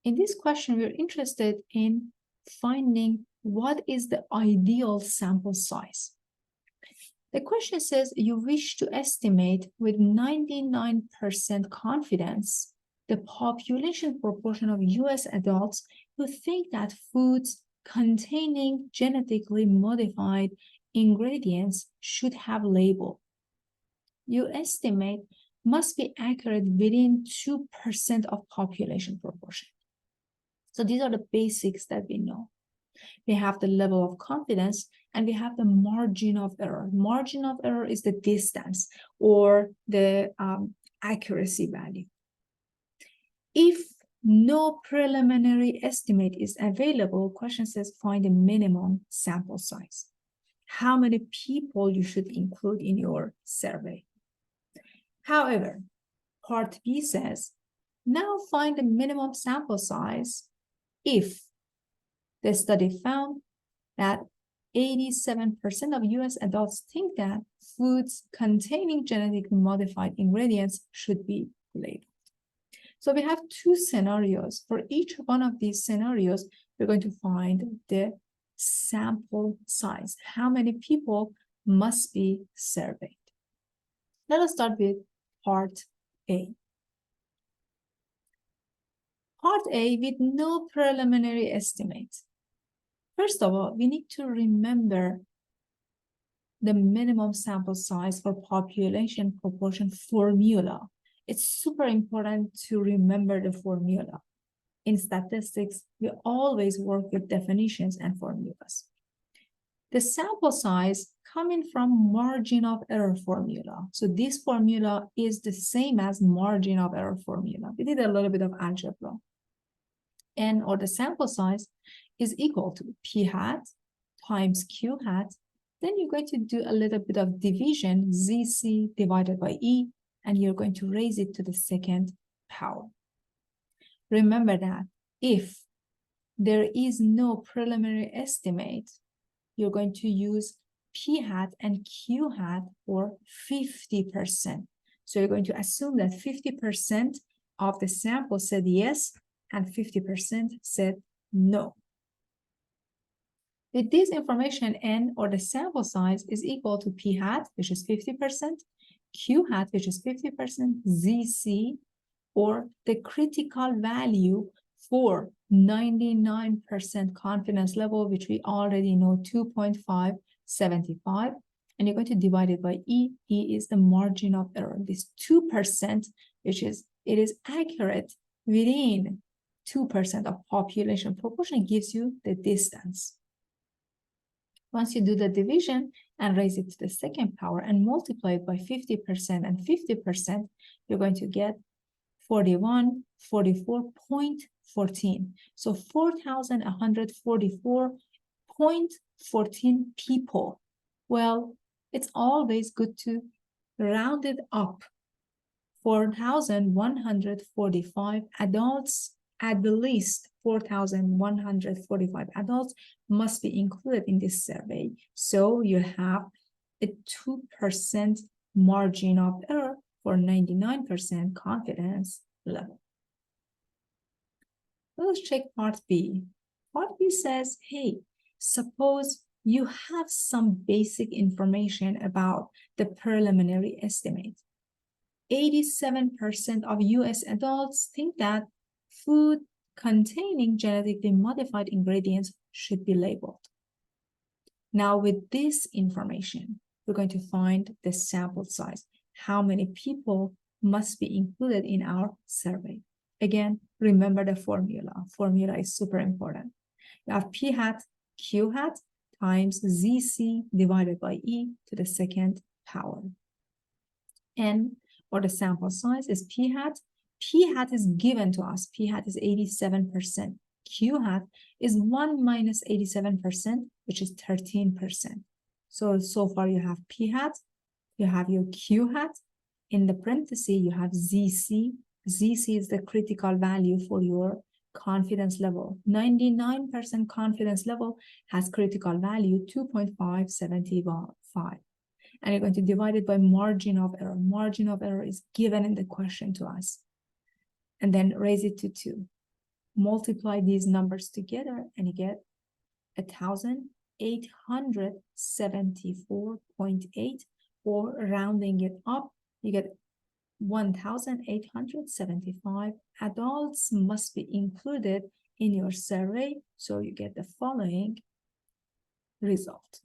In this question, we're interested in finding what is the ideal sample size. The question says you wish to estimate with 99% confidence the population proportion of US adults who think that foods containing genetically modified ingredients should have label. You estimate must be accurate within 2% of population proportion. So these are the basics that we know. We have the level of confidence and we have the margin of error. Margin of error is the distance or the accuracy value. If no preliminary estimate is available, question says find a minimum sample size. How many people you should include in your survey. However, part B says, now find the minimum sample size if the study found that 87% of US adults think that foods containing genetically modified ingredients should be labeled. So we have two scenarios. For each one of these scenarios, we're going to find the sample size. How many people must be surveyed? Let us start with part A. Part A with no preliminary estimate. First of all, we need to remember the minimum sample size for population proportion formula. It's super important to remember the formula. In statistics, we always work with definitions and formulas. The sample size coming from margin of error formula. So this formula is the same as margin of error formula. We did a little bit of algebra. N, or the sample size, is equal to P hat times Q hat. Then you're going to do a little bit of division, ZC divided by E, and you're going to raise it to the second power. Remember that if there is no preliminary estimate, you're going to use P hat and Q hat for 50%. So you're going to assume that 50% of the sample said yes, and 50% said no. With this information, N, or the sample size, is equal to P hat, which is 50%, Q hat, which is 50%, ZC, or the critical value for 99% confidence level, which we already know, 2.575, and you're going to divide it by E. E is the margin of error. This 2%, which is, it is accurate within 2% of population proportion, gives you the distance. Once you do the division and raise it to the second power and multiply it by 50% and 50%, you're going to get 44.14. So 4,144.14 people. Well, it's always good to round it up. 4,145 adults, at the least 4,145 adults must be included in this survey. So you have a 2% margin of error for 99% confidence level. Let's check part B. Part B says, hey, suppose you have some basic information about the preliminary estimate. 87% of US adults think that food containing genetically modified ingredients should be labeled. Now, with this information, we're going to find the sample size. How many people must be included in our survey? Again, remember the formula. Formula is super important. You have P hat, Q hat times ZC divided by E to the second power. N, or the sample size, is P hat. P hat is given to us. P hat is 87%. Q hat is 1 minus 87%, which is 13%. So far you have P hat, you have your Q hat. In the parenthesis, you have ZC. ZC is the critical value for your confidence level. 99% confidence level has critical value 2.575. And you're going to divide it by margin of error. Margin of error is given in the question to us. And then raise it to 2. multiply these numbers together and you get 1,874.8, or rounding it up, you get 1,875 adults must be included in your survey. So you get the following result.